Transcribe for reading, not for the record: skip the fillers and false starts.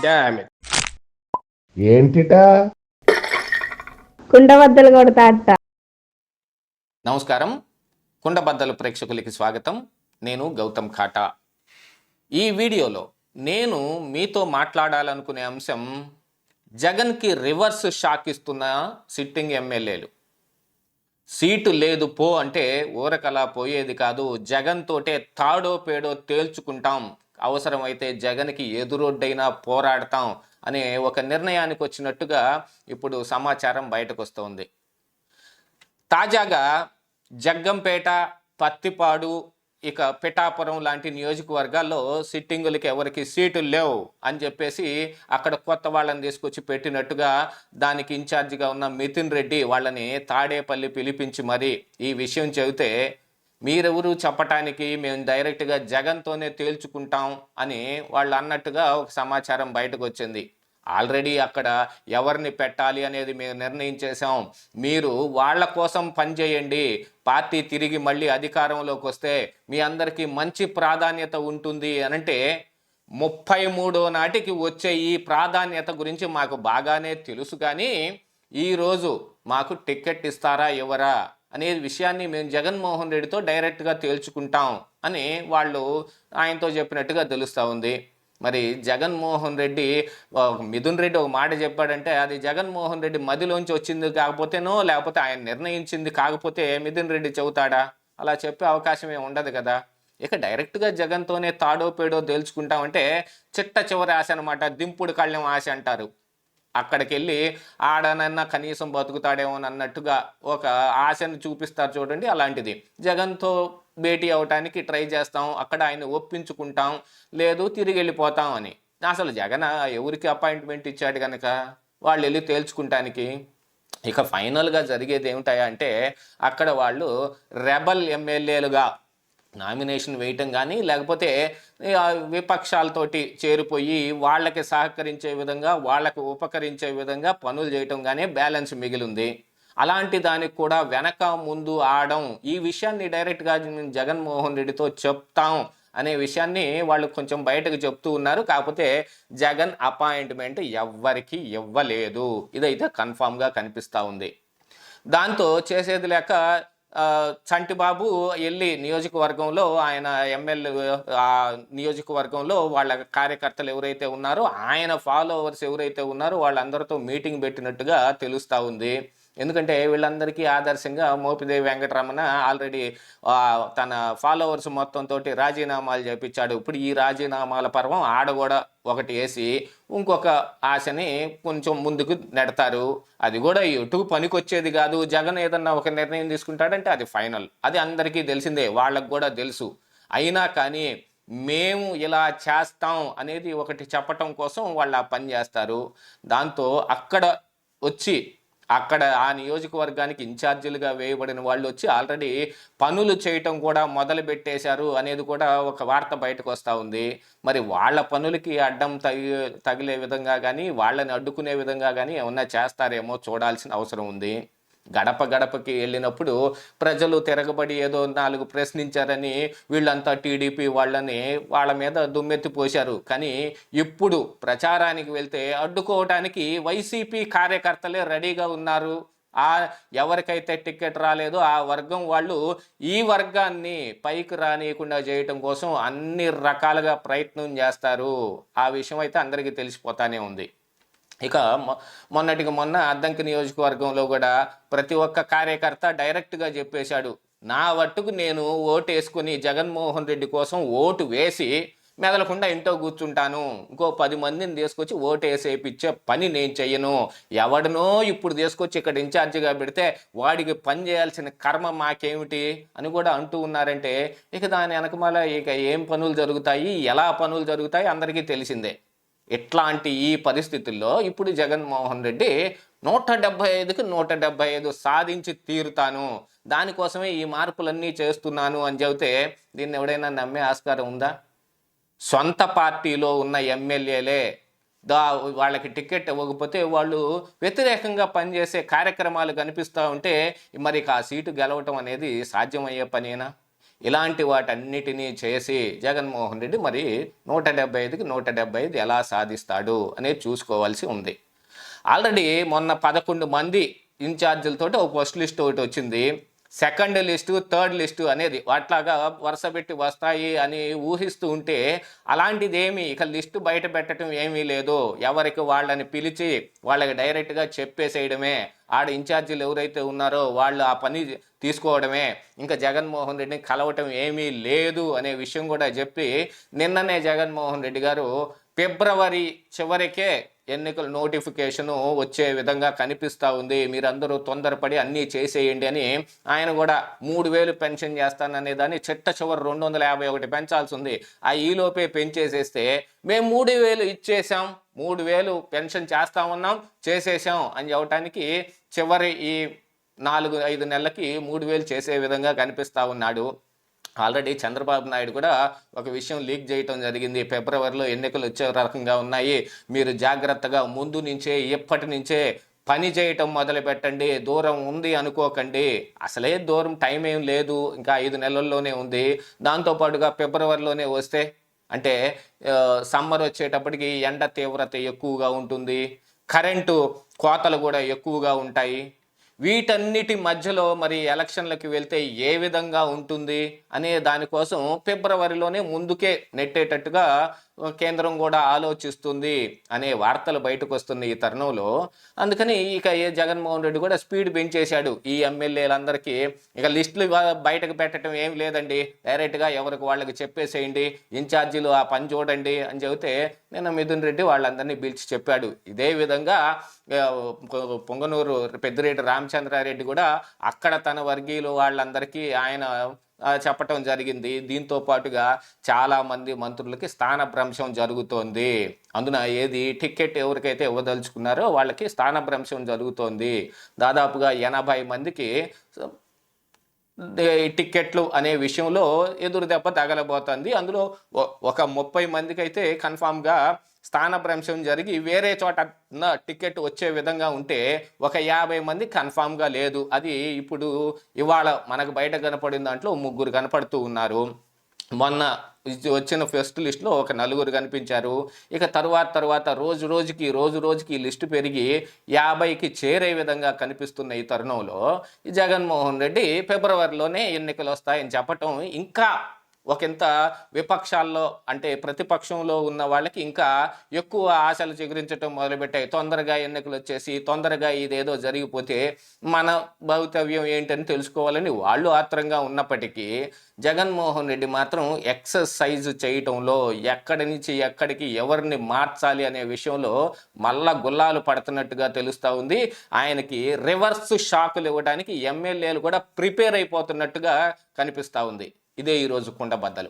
Damn it. ఏంటిటా కుండబద్దలు కొడతా అత్త. నమస్కారం, కుండబద్దలు ప్రేక్షకులకి స్వాగతం. నేను గౌతమ్ ఖాటా. ఈ వీడియోలో నేను మీతో మాట్లాడాలనుకునే అంశం జగన్కి రివర్స్ షాక్ ఇస్తున్న సిట్టింగ్ ఎమ్మెల్యేలు. సీటు లేదు పో అంటే ఊరకలా పోయేది కాదు, జగన్ తోటే తాడో పేడో తేల్చుకుంటాం, అవసరమైతే జగన్కి ఎదురొడ్డైనా పోరాడతాం అనే ఒక నిర్ణయానికి వచ్చినట్టుగా ఇప్పుడు సమాచారం బయటకు వస్తుంది. తాజాగా జగ్గంపేట, పత్తిపాడు, ఇక పిఠాపురం లాంటి నియోజకవర్గాల్లో సిట్టింగులకి ఎవరికి సీటులు లేవు అని చెప్పేసి అక్కడ కొత్త వాళ్ళని తీసుకొచ్చి పెట్టినట్టుగా దానికి ఇన్ఛార్జిగా ఉన్న మితిన్ రెడ్డి వాళ్ళని తాడేపల్లి పిలిపించి మరి ఈ విషయం చెబితే, మీరెవరు చెప్పటానికి, మేము డైరెక్ట్గా జగన్తోనే తేల్చుకుంటాం అని వాళ్ళు అన్నట్టుగా ఒక సమాచారం బయటకు వచ్చింది. ఆల్రెడీ అక్కడ ఎవరిని పెట్టాలి అనేది మేము నిర్ణయించేసాం, మీరు వాళ్ళ కోసం పనిచేయండి, పార్టీ తిరిగి మళ్ళీ అధికారంలోకి వస్తే మీ అందరికీ మంచి ప్రాధాన్యత ఉంటుంది అనంటే 33 నాటికి వచ్చే ఈ ప్రాధాన్యత గురించి మాకు బాగానే తెలుసు, కానీ ఈరోజు మాకు టికెట్ ఇస్తారా ఇవ్వరా అనే విషయాన్ని మేము జగన్మోహన్ రెడ్డితో డైరెక్ట్గా తేల్చుకుంటాం అని వాళ్ళు ఆయనతో చెప్పినట్టుగా తెలుస్తూ ఉంది. మరి జగన్మోహన్ రెడ్డి, మిథున్ రెడ్డి ఒక మాట చెప్పాడంటే అది జగన్మోహన్ రెడ్డి మదిలోంచి వచ్చింది కాకపోతేనో, లేకపోతే ఆయన నిర్ణయించింది కాకపోతే మిథున్ రెడ్డి చెబుతాడా? అలా చెప్పే అవకాశం ఏమి ఉండదు కదా. ఇక డైరెక్ట్గా జగన్తోనే తాడో పేడో తేల్చుకుంటామంటే చిట్ట చివరి ఆశ అనమాట, దింపుడు కళ్ళెం ఆశ అంటారు. అక్కడికి వెళ్ళి ఆడనన్నా కనీసం బతుకుతాడేమో అన్నట్టుగా ఒక ఆశను చూపిస్తారు చూడండి, అలాంటిది. జగన్తో భేటీ అవటానికి ట్రై చేస్తాం, అక్కడ ఆయన ఒప్పించుకుంటాం, లేదు తిరిగి వెళ్ళిపోతాం అని. అసలు జగన్ ఎవరికి అపాయింట్మెంట్ ఇచ్చాడు కనుక వాళ్ళు వెళ్ళి తేల్చుకుంటానికి? ఇక ఫైనల్గా జరిగేది ఏమిటాయా అంటే అక్కడ వాళ్ళు రెబల్ ఎమ్మెల్యేలుగా నామినేషన్ వేయటం కానీ, లేకపోతే విపక్షాలతోటి చేరిపోయి వాళ్ళకి సహకరించే విధంగా, వాళ్ళకు ఉపకరించే విధంగా పనులు చేయటం కానీ బ్యాలెన్స్ మిగిలింది. అలాంటి దానికి కూడా వెనక ముందు ఆడడం, ఈ విషయాన్ని డైరెక్ట్గా జగన్మోహన్ రెడ్డితో చెప్తాం అనే విషయాన్ని వాళ్ళు కొంచెం బయటకు చెప్తూ ఉన్నారు. కాకపోతే జగన్ అపాయింట్మెంట్ ఎవ్వరికి ఇవ్వలేదు, ఇదైతే కన్ఫామ్గా కనిపిస్తూ ఉంది. దాంతో చేసేది లేక చంటిబాబు వెళ్ళి నియోజకవర్గంలో, ఆయన ఎమ్మెల్యే నియోజకవర్గంలో వాళ్ళ కార్యకర్తలు ఎవరైతే ఉన్నారో, ఆయన ఫాలోవర్స్ ఎవరైతే ఉన్నారో వాళ్ళందరితో మీటింగ్ పెట్టినట్టుగా తెలుస్తూ ఉంది. ఎందుకంటే వీళ్ళందరికీ ఆదర్శంగా మోపిదేవి వెంకటరమణ ఆల్రెడీ తన ఫాలోవర్స్ మొత్తంతో రాజీనామాలు చేపించాడు. ఇప్పుడు ఈ రాజీనామాల పర్వం ఆడ కూడా ఒకటి వేసి ఇంకొక ఆశని కొంచెం ముందుకు నెడతారు. అది కూడా ఎటు పనికొచ్చేది కాదు. జగన్ ఏదన్నా ఒక నిర్ణయం తీసుకుంటాడంటే అది ఫైనల్, అది అందరికీ తెలిసిందే, వాళ్ళకు కూడా తెలుసు. అయినా కానీ మేము ఇలా చేస్తాం అనేది ఒకటి చెప్పటం కోసం వాళ్ళు ఆ పని చేస్తారు. దాంతో అక్కడ ఆ నియోజకవర్గానికి ఇన్ఛార్జీలుగా వేయబడిన వాళ్ళు వచ్చి ఆల్రెడీ పనులు చేయటం కూడా మొదలు పెట్టేశారు అనేది కూడా ఒక వార్త బయటకు వస్తూ ఉంది. మరి వాళ్ళ పనులకి అడ్డం తగిలే విధంగా కానీ, వాళ్ళని అడ్డుకునే విధంగా కానీ ఏమన్నా చేస్తారేమో చూడాల్సిన అవసరం ఉంది. గడప గడపకి వెళ్ళినప్పుడు ప్రజలు తిరగబడి ఏదో 4 ప్రశ్నించారని వీళ్ళంతా టీడీపీ వాళ్ళ మీద దుమ్మెత్తి పోశారు. కానీ ఇప్పుడు ప్రచారానికి వెళ్తే అడ్డుకోవటానికి వైసీపీ కార్యకర్తలే రెడీగా ఉన్నారు. ఎవరికైతే టికెట్ రాలేదో ఆ వర్గం వాళ్ళు ఈ వర్గాన్ని పైకి రానియకుండా చేయటం కోసం అన్ని రకాలుగా ప్రయత్నం చేస్తారు. ఆ విషయం అయితే అందరికీ తెలిసిపోతానే ఉంది. ఇక మొన్న అద్దంకి నియోజకవర్గంలో కూడా ప్రతి ఒక్క కార్యకర్త డైరెక్ట్గా చెప్పేశాడు, నా వట్టుకు నేను ఓటు వేసుకుని జగన్మోహన్ రెడ్డి కోసం ఓటు వేసి మెదలకుండా ఇంట్లో కూర్చుంటాను, ఇంకో 10 మందిని తీసుకొచ్చి ఓటు వేసేపిచ్చే పని నేను చెయ్యను, ఎవడనో ఇప్పుడు తీసుకొచ్చి ఇక్కడ ఇన్ఛార్జిగా పెడితే వాడికి పని చేయాల్సిన కర్మ మాకేమిటి అని కూడా అంటూ ఉన్నారంటే ఇక దాని వెనకమాల ఇక ఏం పనులు జరుగుతాయి, ఎలా పనులు జరుగుతాయి అందరికీ తెలిసిందే. ఇట్లాంటి ఈ పరిస్థితుల్లో ఇప్పుడు జగన్మోహన్ రెడ్డి 175కి 175 సాధించి తీరుతాను, దానికోసమే ఈ మార్పులన్నీ చేస్తున్నాను అని చెబితే దీన్ని ఎవడైనా నమ్మే ఆస్కారం ఉందా? సొంత పార్టీలో ఉన్న ఎమ్మెల్యేలే వాళ్ళకి టికెట్ ఇవ్వకపోతే వాళ్ళు వ్యతిరేకంగా పనిచేసే కార్యక్రమాలు కనిపిస్తూ ఉంటే మరి ఆ సీటు గెలవటం అనేది సాధ్యమయ్యే పనేనా? ఇలాంటి వాటన్నిటినీ చేసి జగన్మోహన్ రెడ్డి మరి 175కి 175 ఎలా సాధిస్తాడు అనేది చూసుకోవాల్సి ఉంది. ఆల్రెడీ మొన్న 11 మంది ఇన్ఛార్జీలతోటి ఒక ఫస్ట్ లిస్ట్ ఒకటి వచ్చింది. సెకండ్ లిస్టు, థర్డ్ లిస్టు అనేది వాట్లాగా వరుస పెట్టి వస్తాయి అని ఊహిస్తూ ఉంటే అలాంటిది ఏమీ ఇక లిస్టు బయట పెట్టడం ఏమీ లేదు. ఎవరికి వాళ్ళని పిలిచి వాళ్ళకి డైరెక్ట్గా చెప్పేసేయడమే. ఆడ ఇన్ఛార్జీలు ఎవరైతే ఉన్నారో వాళ్ళు ఆ పని తీసుకోవడమే. ఇంకా జగన్మోహన్ రెడ్డిని కలవటం ఏమీ లేదు అనే విషయం కూడా చెప్పి నిన్ననే జగన్మోహన్ రెడ్డి గారు ఫిబ్రవరి చివరికే ఎన్నికల నోటిఫికేషను వచ్చే విధంగా కనిపిస్తూ ఉంది, మీరందరూ తొందరపడి అన్నీ చేసేయండి అని ఆయన కూడా 3,000 పెన్షన్ చేస్తాననే దాన్ని చిట్ట చివరి 251 పెంచాల్సి ఉంది. ఆ ఈలోపే పెంచేసేస్తే మేము 3,000 ఇచ్చేసాం, 3,000 పెన్షన్ చేస్తా ఉన్నాం, చేసేసాం అని చెప్పడానికి చివరి ఈ 4-5 నెలలకి 3,000 చేసే విధంగా కనిపిస్తూ ఉన్నాడు. ఆల్రెడీ చంద్రబాబు నాయుడు కూడా ఒక విషయం లీక్ చేయటం జరిగింది. ఫిబ్రవరిలో ఎన్నికలు వచ్చే రకంగా ఉన్నాయి, మీరు జాగ్రత్తగా ముందు నుంచే ఇప్పటి నుంచే పని చేయటం మొదలు పెట్టండి, దూరం ఉంది అనుకోకండి. అసలే దూరం టైం ఏం లేదు, ఇంకా 5 నెలల్లోనే ఉంది. దాంతోపాటుగా ఫిబ్రవరిలోనే వస్తే అంటే సమ్మర్ వచ్చేటప్పటికి ఎండ తీవ్రత ఎక్కువగా ఉంటుంది, కరెంటు కోతలు కూడా ఎక్కువగా ఉంటాయి. వీటన్నిటి మధ్యలో మరి ఎలక్షన్లకు వెళ్తే ఏ విధంగా ఉంటుంది అనే దానికోసం ఫిబ్రవరిలోనే ముందుకే నెట్టేటట్టుగా కేంద్రం కూడా ఆలోచిస్తుంది అనే వార్తలు బయటకు వస్తున్న ఈ తరుణంలో అందుకని ఇక జగన్మోహన్ రెడ్డి కూడా స్పీడ్ పెంచేశాడు. ఈ ఎమ్మెల్యేలందరికీ ఇక లిస్టులు బయటకు పెట్టడం ఏం లేదండి, డైరెక్ట్గా ఎవరికి వాళ్ళకి చెప్పేసేయండి, ఇన్ఛార్జీలు ఆ పని చూడండి అని చెబితే నిన్న మిథున్ రెడ్డి వాళ్ళందరినీ పిలిచి చెప్పాడు. ఇదే విధంగా పొంగనూరు పెద్దిరెడ్డి రామచంద్రారెడ్డి కూడా అక్కడ తన వర్గీయులు వాళ్ళందరికీ ఆయన చెప్పటం జరిగింది. దీంతో పాటుగా చాలామంది మంత్రులకి స్థానభ్రంశం జరుగుతోంది. అందున ఏది టికెట్ ఎవరికైతే ఇవ్వదలుచుకున్నారో వాళ్ళకి స్థానభ్రంశం జరుగుతోంది. దాదాపుగా 80 మందికి టికెట్లు అనే విషయంలో ఎదురు దెబ్బ తగలబోతుంది. అందులో ఒక 30 మందికి అయితే కన్ఫామ్గా స్థానభ్రంశం జరిగి వేరే చోట టికెట్ వచ్చే విధంగా ఉంటే ఒక 50 మంది కన్ఫామ్గా లేదు. అది ఇప్పుడు ఇవాళ మనకు బయట కనపడిన దాంట్లో 3 కనపడుతూ ఉన్నారు. మొన్న వచ్చిన ఫస్ట్ లిస్టులో ఒక 4 కనిపించారు. ఇక తర్వాత రోజు రోజుకి లిస్టు పెరిగి 50కి చేరే విధంగా కనిపిస్తున్న ఈ తరుణంలో ఈ జగన్మోహన్ రెడ్డి ఫిబ్రవరిలోనే ఎన్నికలు వస్తాయని చెప్పటం ఇంకా ఒకంత విపక్షాల్లో అంటే ప్రతిపక్షంలో ఉన్న వాళ్ళకి ఇంకా ఎక్కువ ఆశలు చిగురించడం మొదలుపెట్టాయి. తొందరగా ఎన్నికలు వచ్చేసి తొందరగా ఇదేదో జరిగిపోతే మన భవితవ్యం ఏంటని తెలుసుకోవాలని వాళ్ళు ఆత్రంగా ఉన్నప్పటికీ జగన్మోహన్ రెడ్డి మాత్రం ఎక్సర్సైజ్ చేయటంలో ఎక్కడి నుంచి ఎక్కడికి ఎవరిని మార్చాలి అనే విషయంలో మళ్ళా గుల్లాలు పడుతున్నట్టుగా తెలుస్తూ ఉంది. ఆయనకి రివర్స్ షాకులు ఇవ్వడానికి ఎమ్మెల్యేలు కూడా ప్రిపేర్ అయిపోతున్నట్టుగా కనిపిస్తూ ఉంది. ఇదే ఈరోజు కుండబద్దలు.